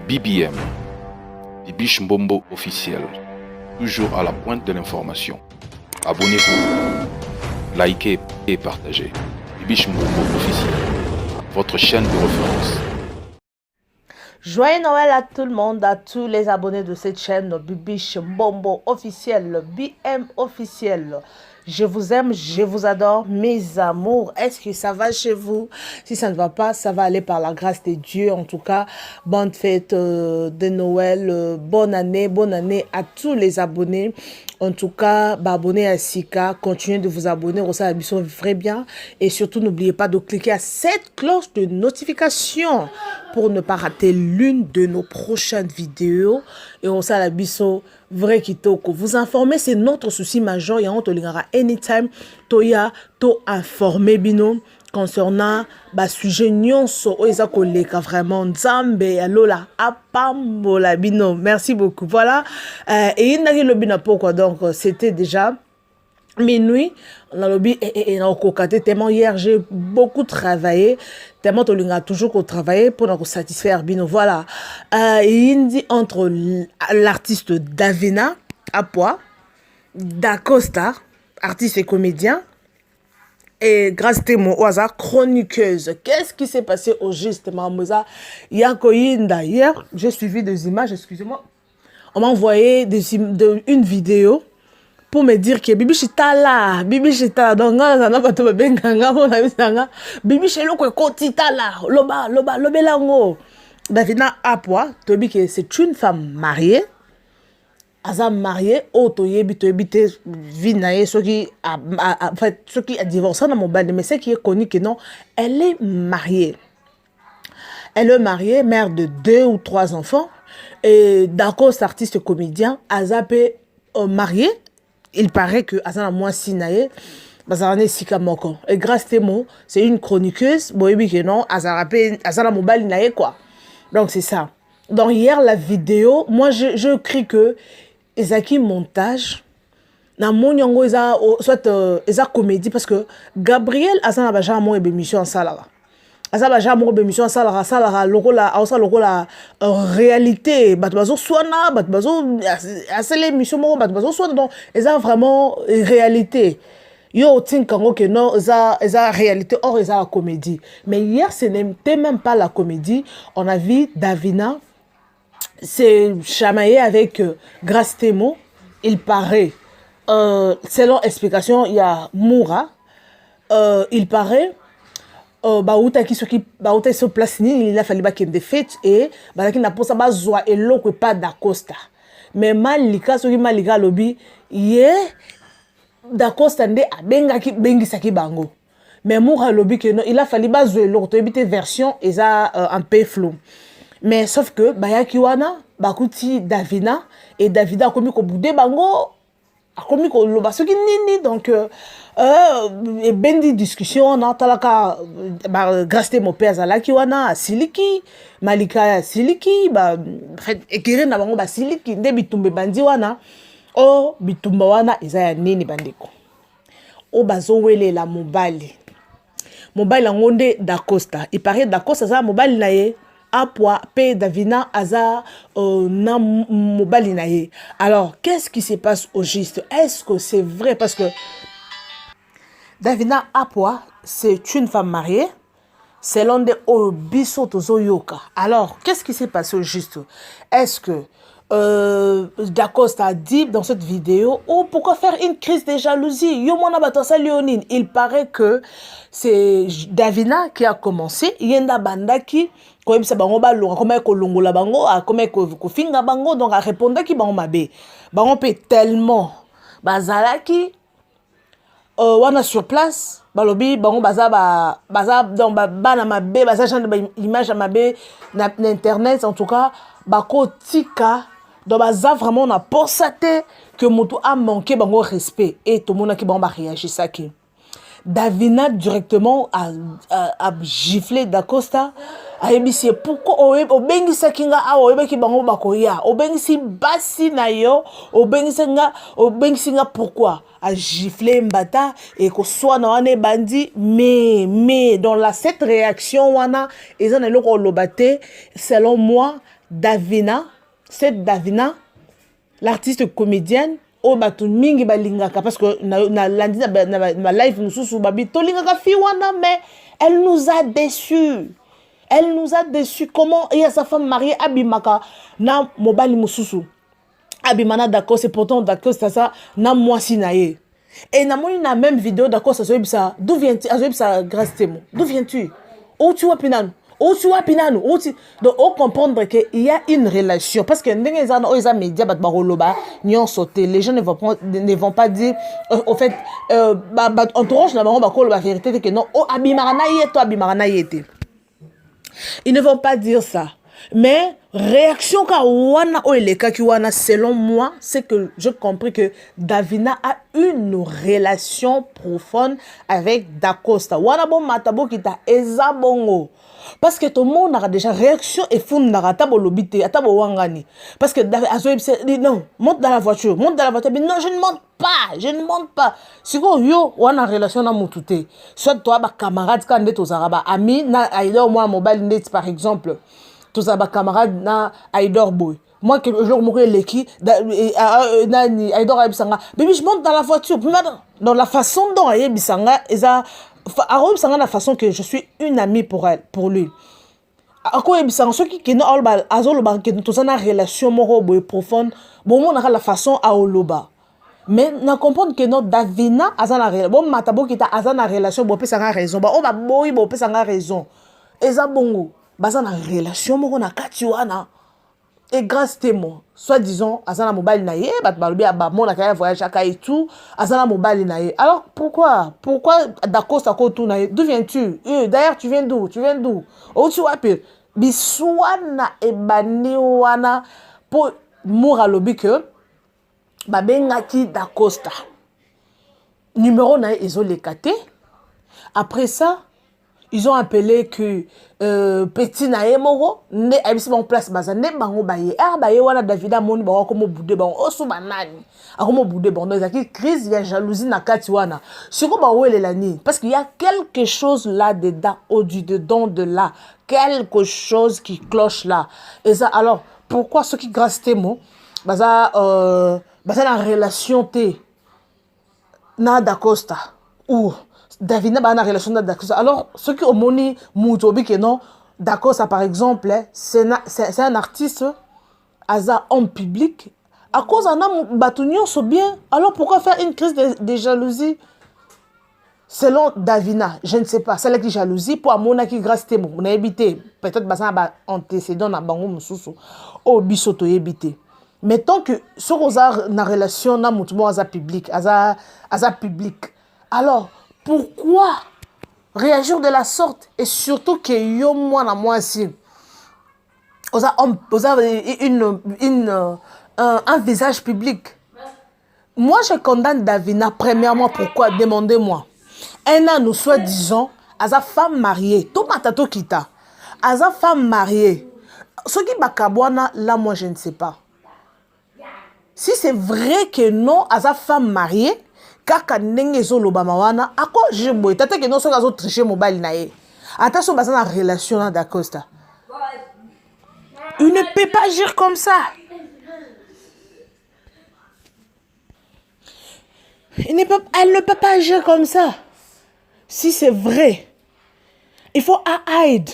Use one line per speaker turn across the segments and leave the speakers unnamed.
BBM, Bibiche Mbombo officiel, toujours à la pointe de l'information. Abonnez-vous, likez et partagez. Bibiche Mbombo officiel, votre chaîne de référence.
Joyeux Noël à tout le monde, à tous les abonnés de cette chaîne Bibiche Mbombo officiel, BM officiel. Je vous aime, je vous adore, mes amours. Est-ce que ça va chez vous? Si ça ne va pas, ça va aller par la grâce de Dieu. En tout cas, bonne fête de Noël, bonne année à tous les abonnés. En tout cas, abonnez à Sika, continuez de vous abonner, ça la très bien. Et surtout, n'oubliez pas de cliquer à cette cloche de notification pour ne pas rater l'une de nos prochaines vidéos. Et on ça la biso vrai kitoko. Vous informer, c'est notre souci majeur. Et on te lingara anytime. Toya, to informer bino concernant sujet nyonso oeza koleka vraiment nzambe alola apambola bino. Merci beaucoup. Voilà. Et inaki lobina pourquoi donc c'était déjà minuit, on a lobby et on a cocaté tellement hier j'ai beaucoup travaillé, tellement on a toujours travaillé pour nous satisfaire bino. Voilà. Il dit entre l'artiste Davina Apua, Dacosta, artiste et comédien, et grâce Temo Oaza, chroniqueuse. Qu'est-ce qui s'est passé au juste, Mamoza Yakoyinda? Hier, j'ai suivi des images, excusez-moi. On m'a envoyé une vidéo pour me dire que Bibi Chitala, donc Bibi Cheloko Kotitala, Loba, Lobelango. Davina Apua, Tobi que c'est une femme mariée. Aza marié, toyebi vinaye, ceux qui a divorcé dans mon bal, mais c'est qui est connu que non, elle est mariée. Elle est mariée, mère de 2 ou 3 enfants. Et d'accord, cet artiste comédien, Azapé marié. Il paraît que Azana moi sinaye, bazarane sikamoko. Et grâce Temo, c'est une chroniqueuse, boyebi que non, Azana mobile naye quoi. Donc c'est ça. Donc hier la vidéo, moi je crie que Ezaki montage na monyango eza soit eza comédie parce que Gabriel Azana baja mo émission en salara. Azana baja mo émission en salara lokola réalité batbazo soana batbazo asele émission mo batbazo soana donc eza vraiment réalité. Yo tinkango que non eza réalité or eza la comédie. Mais hier ce n'était même pas la comédie, on a vu Davina c'est chamaillé avec Grâce Temo. Il paraît, selon explication, il y a Moura. Il paraît, Baouta qui se place, il a fallu qu'il ait fait et qui n'a pas ça besoin et l'autre pas d'Acosta. Mais Malika, ce qui Malika lobby, d'Acosta ndé a bengi saki bango. Mais Moura lobby que non, il a fallu besoin l'autre version et ça un peu flou. Mais sauf que bayaki wana bakuti Davina et Davida a commis ko boudé bango a commis ko loba soki nini donc et bendi discussion na talaka grâce mon père zalaki wana siliki Malika siliki ekere na bango siliki nde bitumbe bandi wana o bitumba wana eza ya nini bandeko o bazo welela mobali ngonde Dacosta il paraît Dacosta za mobali na ye Apua, P. Davina, Aza, na mobali naye. Alors, qu'est-ce qui se passe au juste? Est-ce que c'est vrai? Parce que Davina Apua, c'est une femme mariée. C'est l'un des Obiso Yoka. Alors, qu'est-ce qui s'est passé au juste? Est-ce que Dacosta a dit dans cette vidéo, pourquoi faire une crise de jalousie? Yomona Batosa Léonine. Il paraît que c'est Davina qui a commencé. Yenda Bandaki. Comme ça bango ba longa comme ko longola bango comme ko finga bango donc a répondre ki bango mabe bango peut tellement bazalaki wana sur place balobi bango baza donc bana mabe baza genre image mabe na internet en tout cas bako tika donc baza vraiment na posate que moto a manqué bango respect et tout monde qui bango ba réagir ça qui Davina directement a giflé Dacosta. Ayebi pourquoi obengisa kinga a oyebaki bango bakoya obengisi basi na yo obengisi nga pourquoi a giflé mbata et ko soit na wane bandi mais dans cette réaction wana ezana loko lobate selon moi Davina, cette Davina, l'artiste comédienne, oh bato mingi balingaka parce que na landi na live mususu babi to lingaka fi wana, mais elle nous a déçus. Elle nous a déçus. Comment il y a sa femme mariée abimaka na mobali mususu. Abimana d'accord, c'est pourtant d'accord c'est ça na mwasi na ye. Et na moni na même vidéo d'accord ça ça d'où viens-tu? Azoib ça grâce témoin. D'où viens-tu? Où tu vas pinanu? Où tu vas pinanu? Donc on comprendre que il y a une relation parce que ndenge za na média bat baroloba nyon sauté. Les gens ne vont pas dire au fait entourage na bango bakolo ba vérité que non oh abimara na ye to abimara na ye te. Ils ne vont pas dire ça. Mais réaction ka wana o eleka ki wana selon moi, c'est que j'ai compris que Davina a une relation profonde avec Dacosta. Wana bon matabo kita eza bongo. Parce que tout le monde a déjà réaction et fou n'arata bolobité atabo wangani. Parce que Azoib dit non, monte dans la voiture, monte dans la voiture. Mais non, je ne monte pas, je ne monte pas. Si vous yo wana relation na mutute. Soit toi ba camarade quand net aux arabes ami na aidor moi mobile net par exemple. Tous les camarades na Aïdor Boy. Moi, que je mourir l'équipe, nani Aïdor Aïbisanga. Baby, je monte dans la voiture. Dans la façon dont Aïbisanga, Aïbisanga la façon que je suis une amie pour elle, pour lui. À quoi Aïbisanga, ceux qui n'ont pas azoloba, qui ont une relation morale profonde, bon, on a la façon à oloba. Mais na comprendre que notre Davina a la relation. Bon, matabo qui ta a la relation, bon, peut s'en raison. Bah, on va boy, bon, peut s'en raison. Eza bongo. Baza na relation moko na kati wana et grâce témoin soit disons azana mobile na ye bat balobi aba mona ka voyage aka et tout azana mobile na ye. Alors pourquoi d'accord ça ko tout na ye? D'où viens-tu? D'ailleurs tu viens d'où? Oh tu vois peu biswana e bani wana pour moura lobi que ba bengaki d'Acosta numéro na ezolekate. Après ça ils ont appelé que petit nae moro ne abisi bon place baza ne bango baye baye wana Davida moni ba comme boudé bon osu banani akomo boudé bon donc il crise ya jalousie na kati wana siko ba wele la ni parce qu'il y a quelque chose là dedans au du dedans de là quelque chose qui cloche là et ça alors pourquoi ceux qui grâce témo baza la relation te na d'Acosta ou Davina a une relation d'Acosta. Alors, ceux qui ont moni Moutobi que non, d'Acosta par exemple, c'est un artiste, Aza homme public. À cause d'un bâtonnier, c'est bien. Alors pourquoi faire une crise de jalousie? Selon Davina, je ne sais pas. C'est la qui jalousie pour amona qui grâce témo. On a évité. Peut-être que ça a antécédent dans bango mususu. Oh bisoto évité. Mais tant que ce qu'on a une relation na mutumo Aza public, Aza public. Alors pourquoi réagir de la sorte? Et surtout que yo moi na moi aussi un visage public. Moi je condamne Davina premièrement. Pourquoi? Demandez-moi. Un an nous soi-disant Aza femme mariée tout matato kita Aza femme mariée ce qui bakabwana là moi je ne sais pas si c'est vrai que non Aza femme mariée kaka ndenge ezoloba mawana ako je boy tata que non so kazo tricher mobile na ye attention basa na relation na d'Acosta. Il ne peut pas agir comme ça. Elle ne peut pas agir comme ça. Si c'est vrai, il faut aide.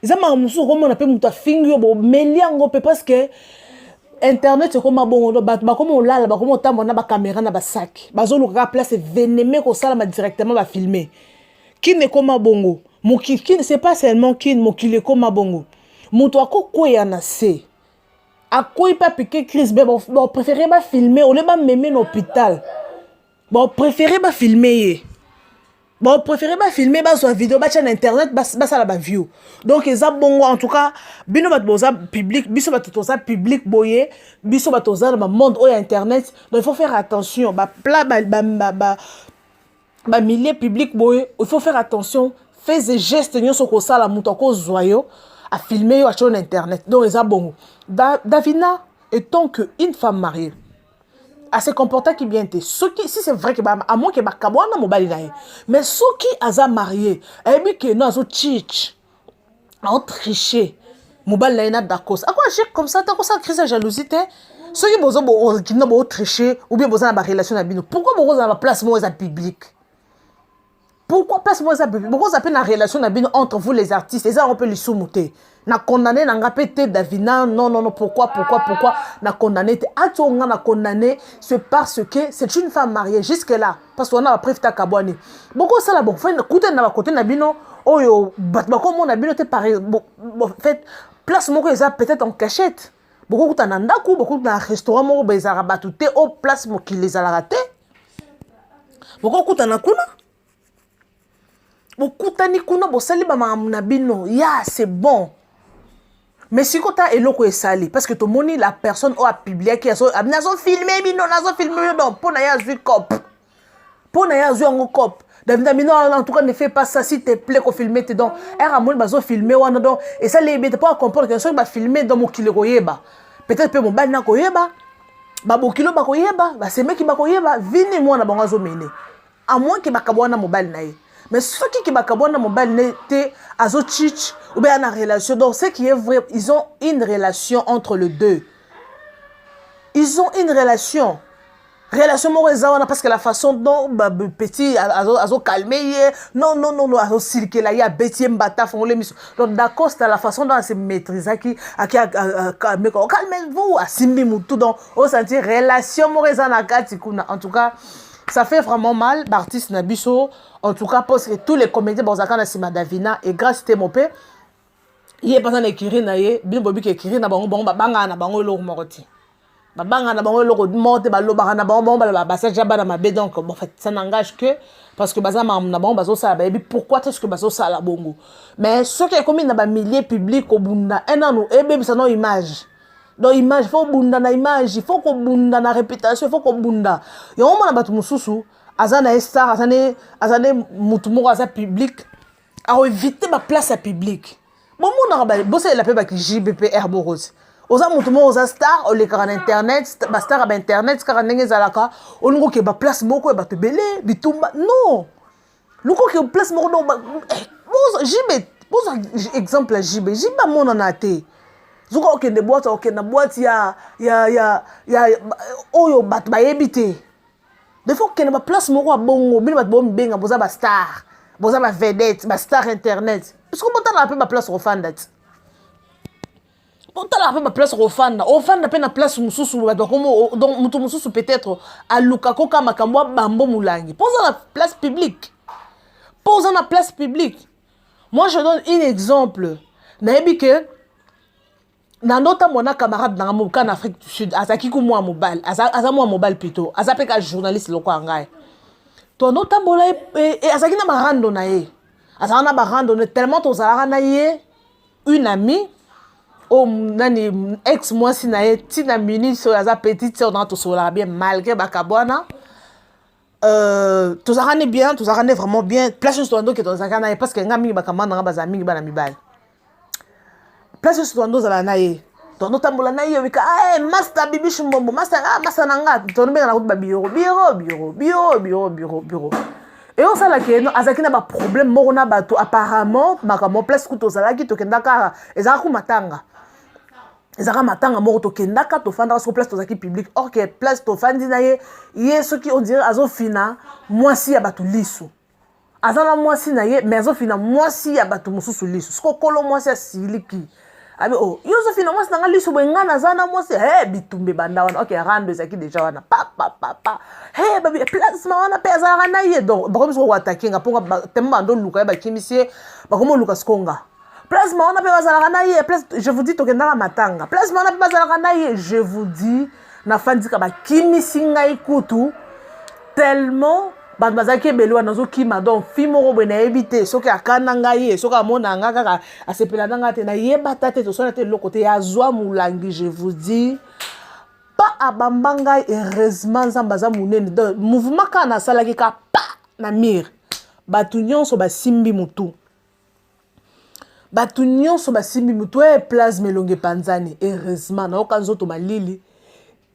Zama musu comme on appelle muta finger bo meliango pe parce que Internet c'est comme bon comme on l'a comme on t'a mon ba caméra na ba sac bazolo ka place vénémé ko sala ma directement ba filmer qui ne comme bongo moki qui c'est pas seulement qui moki comme bongo muto akoko ya na se akoyi pas piquer crise bon préférer ba filmer on le ba mémer l'hôpital bon préférer ba filmer bon préférez pas filmer bas sur vidéo bas sur internet bas ça la view donc ils a bon en tout cas bino bat boza public biso bat toza public boyer biso bat toza dans le monde au internet donc il faut faire attention ba pla ba milieu public boyer il faut faire attention fais des gestes nyo so ko sala muto ko zoyo à filmer yo sur internet donc ils a bon Davina étant que une femme mariée à se comporter qui bien était ce qui si c'est vrai que à moins que bakabwana mobile nae mais ceux qui aza marié et bien que nous azo cheat on tricher mobile na ina d'accord à quoi agir comme ça tant que ça crée sa jalousie ceux qui besoin qui n'ont pas tricher ou bien besoin d'avoir relation na bino pourquoi besoin d'avoir place moi à public pourquoi place moi à public pourquoi ça peut na relation na bino entre vous les artistes et ça on peut les soumettre na condamné na ngapete Davina non pourquoi na condamné atonga na condamné c'est parce que c'est une femme mariée jusque là parce qu'on a preuve ta kabwani beaucoup ça là bon fait écouter na côté na bino oyo batba comme on a bino te pareil bon fait place moko eza peut-être en cachette beaucoup ta nandaku beaucoup na restaurant moko bezara batute au place mo qui les a raté beaucoup ta na kuna beaucoup ta ni kuna bo sali ba na bino ya c'est bon. Mais si tu as eloko esali parce que tu moni la personne a publié qui a filmé bino nazo filmé donc pour na ya zu cop pour na ya zu en cop Davina en tout cas ne fais pas ça s'il te plaît qu'on filmer te donc era mon bazo filmer wana donc et ça les bête pas comprendre que ça va filmer dans mon kilo koyeba peut-être peut mon bal na koyeba ba bokilo ba koyeba ba c'est meki ba koyeba vini moi na bango zo mené à moins que ba kabwana mobile na ye. Mais ceux qui bakabona mobile n'étaient azo chich ou bien en relation donc ce qui est vrai ils ont une relation entre les deux ils ont une relation morezawana parce que la façon dont petit azo calmer non azo circuler là il y a bêtier mbata font les missions donc d'accord c'est la façon dont se maîtriser qui calmez-vous à simbi mutu donc on sentir relation morezana kati kuna en tout cas ça fait vraiment mal l'artiste Nabiso en tout cas parce que tous les comédiens bonzakana sima Davina et grâce à mon père il est pas dans écrire na ye bien bobi qui écrire na bango banga na bango lo moroti banga na bango lo morte ba lo banga na bango ba ça jaba na mabe donc en fait ça n'engage que parce que baza na bango bazo ça ba pourquoi est-ce que bazo ça la bongo mais ce qui est commis na ba milliers public au bunda un an et bien ça non image. Donc image faut bunda na image il faut qu'on bunda na réputation il faut qu'on bunda yo on na batu mususu azana star azane mutu moko aza public a éviter ma place à public bon mon na bosse la pe ba ki JBPR Boros oza mutu moko oza star o le kara na internet ba star ba internet kara ndenge zalaka olingo ke ba place moko ba te belé bitumba non luko ke place moko no JB boza exemple JB mona na te zuka okende boîte okende boîte ya oyo bat ba yebité des fois okende ba place moko bongo bino bat bo mbenga boza ba star boza ba vedette ba star internet parce que bota la pe ba place refanda bota la pe ba place refanda ofanda pe na place mususu ba donc mutu mususu peut-être aluka ko kama kamwa bambo mulangi posa la place publique posa na place publique moi je donne un exemple nayebi que Nandota mona camarade dans mon en Afrique du Sud, azaki ku moi mobile, aza moi mobile plutôt, aza ka journaliste loko ngai. To nota bola et azaki na marando na ye. Azana na marando tellement to zara na ye une amie o nani ex moi si na ye tina mini so aza petite sœur dans to sola bien malgré bakabwana. To zara ne bien, to zara ne vraiment bien. Place sur ndo que to zara na ye parce que ngami bakamana na bazami bana mibale. Place sur ndo zala na ye to notambola na ye wika master bibi shumbombo master nanga to no benga na ba bureau et on sala ke no azaki na ba problème moko na bato apparemment makamo place ku to zala ki to kendaka ezaka ku matanga moko to kendaka to fanda sur place to zaki public or que place to fandi na ye ce qui on dirait azo fina mwasi ya bato lisu azana mwasi na ye mais azo fina mwasi ya bato mususu lisu sko kolo mwasi ya siliki abi Yosephine moi c'est ngali so bengana zana moi c'est bitumbe banda wana OK rando ezaki déjà wana pa babi plasma wana pesa wana ye donc ba comme so attaquer ngaponga temba ndo luka ba kimisie ba comme luka skonga plasma wana pe bazala kana ye je vous dis to kendala matanga plasma wana pe bazala kana ye je vous dis na fandika ba kimisi ngai kutu tellement bazaki belwa nazo kima donc fimo robo na éviter soki akana ngai soki amona nga kaka asepela nanga te na yeba tate to sona te le côté ya zwa mulangi je vous dis pas abambanga heureusement zambaza munene donc mouvement kana salaki ka pa na mir batunyon so basimbi mutu e plasme longe panzani heureusement na okanzo to malili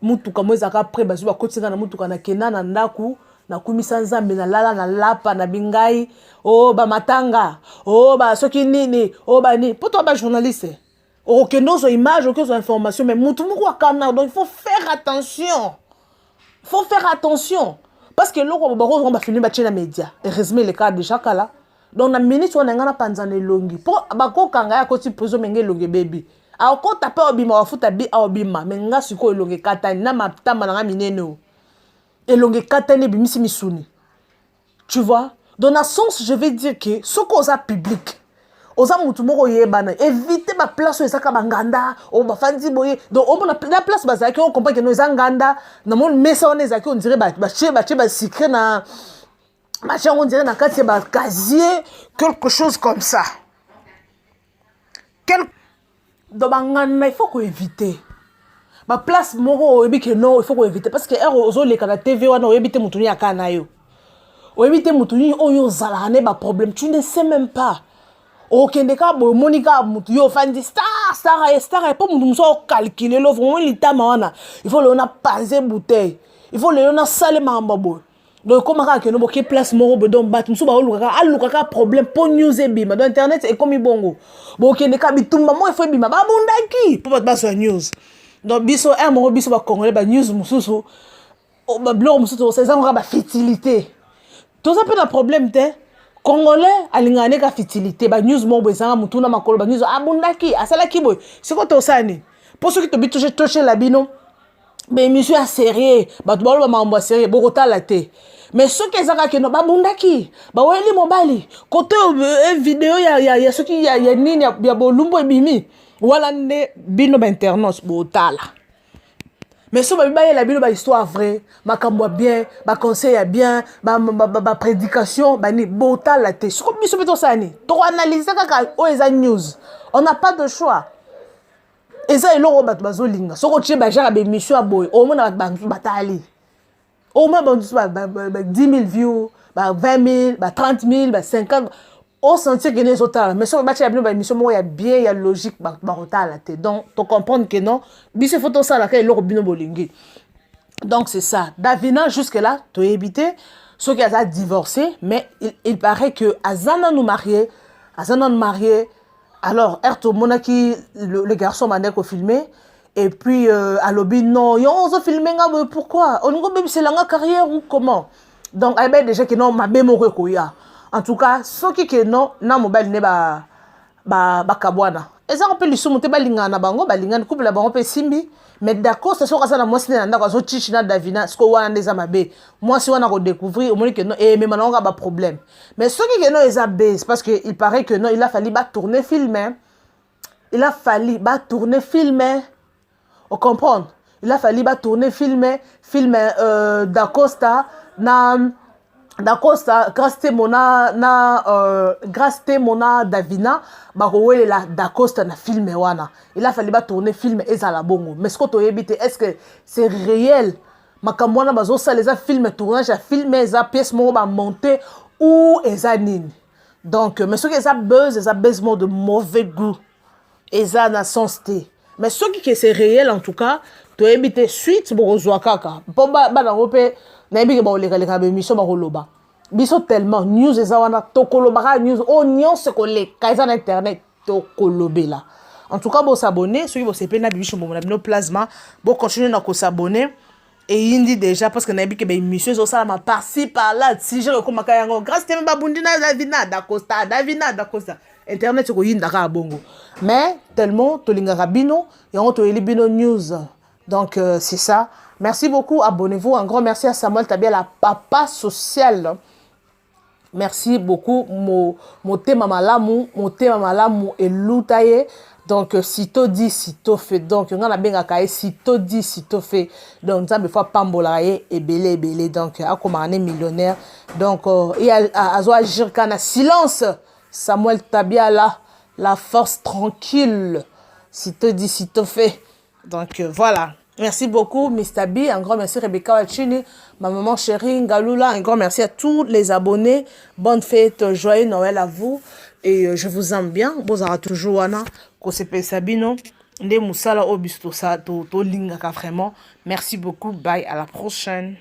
mutu kamweza ka pre bazu bakotinga na mutu kana kenana ndaku na kumisa nzambe na lala na lapa na bingai ba matanga ba soki nini ba ni poto ba journaliste Aucune autre image, aucune autre information, mais donc il faut faire attention. Il faut faire attention. Parce que là, on va finir par les médias. Heureusement, le cas de chaque là. Donc, la minute où on a panzane longi. Pour bako kanga ya koti pozo menge longi baby. Alors, quand tu as obima, on futa bi obima. Mais nga suko longi katani. Na matama na mineno. Et longi katani bimisi misuni. Tu vois? Dans le sens, je vais dire que ce qu'on a public. Oza mutu moko yebana éviter ba place où ezaka banganda o ba fandi boye donc on la place bazaki on comprend que nous nganda na mon mesa on ezaki on dirait ba secret na machin on dirait na kati ba casier quelque chose comme ça donc banganda il faut qu'on éviter ba place moko oyebi que non il faut qu'on éviter parce que ozo le kana TV wana oyebite mutu ni akana yo oyebite mutu ni oyo zala ne ba problème tu ne sais même pas. Okendeka bo monika mutu yo fandi star et pas mutu so calculer lo vraiment litama wana il faut le on a pasé bouteille il faut le on a salé mamba bo donc comment ka keno bo ke place moko bo donc bat musu ba alukaka problème pour news e bima dans internet et comme bongo bo okendeka bitumba mo il faut bima ba bundaki pour ba so news donc biso mo biso ba congolais ba news mususu o ba blog mususu c'est ça on ba fertilité tout ça peut un problème té Congolais alingane ka fertilité ba news mo bezanga mutuna makolo ba news abundaki asalaki boy siko to sani pour ceux qui te bito toucher la bino mais monsieur a sérieux ba to ba mambo sérieux bokota la té mais ceux qui ezaka ke no babundaki ba weli mobali côté vidéo ya ceux qui ya nini ya bolumbo ebimi wala ne bino ba internet botala. Mais si on a la Bible, histoire vraie, ma cambo bien, ma conseil bien, ma prédication, ni bota la tête. Ce qu'on peut faire ça, pour analyser les news, on n'a pas de choix. Et ça, il y a un bazolinga. Ce qu'on tient, j'ai une mission à boy. Au moins, on a batali. Au moins, 10 000 views, 20 000, 30 000, 50 000. On sentit que les autres, mais si on a une émission, il y a bien, il y a logique, donc tu comprends que non, il faut ça là, donc c'est ça. Davina jusque là, tu as évité ceux qui ont divorcé, mais il paraît que Azana nous marié, alors Erto Monaki, le garçon m'a dit qu'on filmé. Et puis à l'obé non, on se filmé pourquoi? On nous c'est la carrière ou comment? Donc il y a déjà que non, ma bémoré koya. En tout cas, ceux qui non, na mobile ne ba kabwana. Et ça on peut lui soumettre ba lingana bango, ba lingana couple la bango pe simbi. Mais d'accord, c'est sûr que ça na moi c'est na ndako zo chichina Davina, ce ko wana ndeza mabe. Moi si on a redécouvrir au moins que non et mais maintenant on a pas problème. Mais ceux qui non ils a baisse parce que il paraît que non, il a fallu tourner filmer. Il a fallu tourner filmer. On comprend. Il a fallu tourner filmer d'Acosta grâce mona Davina la d'Acosta na filmé wana. Il a fallu tourner film ezala bongo. Mais ce que tu évite est-ce que c'est réel? Makamwana bazo ça les a filmé tournage a filmé eza pièce mo ba monter ou eza nini. Donc mais ceux qui eza buzz de mauvais goût. Eza na sensité. Mais ceux qui c'est réel en tout cas, tu évite suite bon kaka. Bon ba na rope na ebi ke ba oleka mission ba koloba. Biso tellement news eza wana to koloba news oignon se kole kaisa na internet to kolobela. En tout cas bon s'abonner, ceux qui vont s'épé na bibicho bon na bino plasma, bon continuer na ko s'abonner et indi déjà parce que na ebi ke ba émission zo ça ma par-ci par-là, si je comme kayango grâce te ba bundina Davina d'Acosta. Internet ko yinda ka bongo. Mais tellement tolinga rabino et on to bino news. Donc c'est ça. Merci beaucoup, abonnez-vous. Un grand merci à Samuel Tabia, la papa social. Merci beaucoup. Mon thème malamu et loutaye. Donc sitôt dit, sitôt fait. Donc on a bien kaye sitôt dit, sitôt fait. Donc ça me fait pambolaye et belé. Donc à comme un millionnaire. Donc et à agir kana silence. Samuel Tabia là, la force tranquille. Sitôt dit, sitôt fait. Donc voilà. Merci beaucoup, Mr. B. Un grand merci, Rebecca Wachini, ma maman chérie, Ngaloula. Un grand merci à tous les abonnés. Bonne fête, joyeux Noël à vous. Et je vous aime bien. Vous aurez toujours Wana, Kosepe Sabino, Nde Moussala, Obisto, to Lingaka vraiment. Merci beaucoup. Bye. À la prochaine.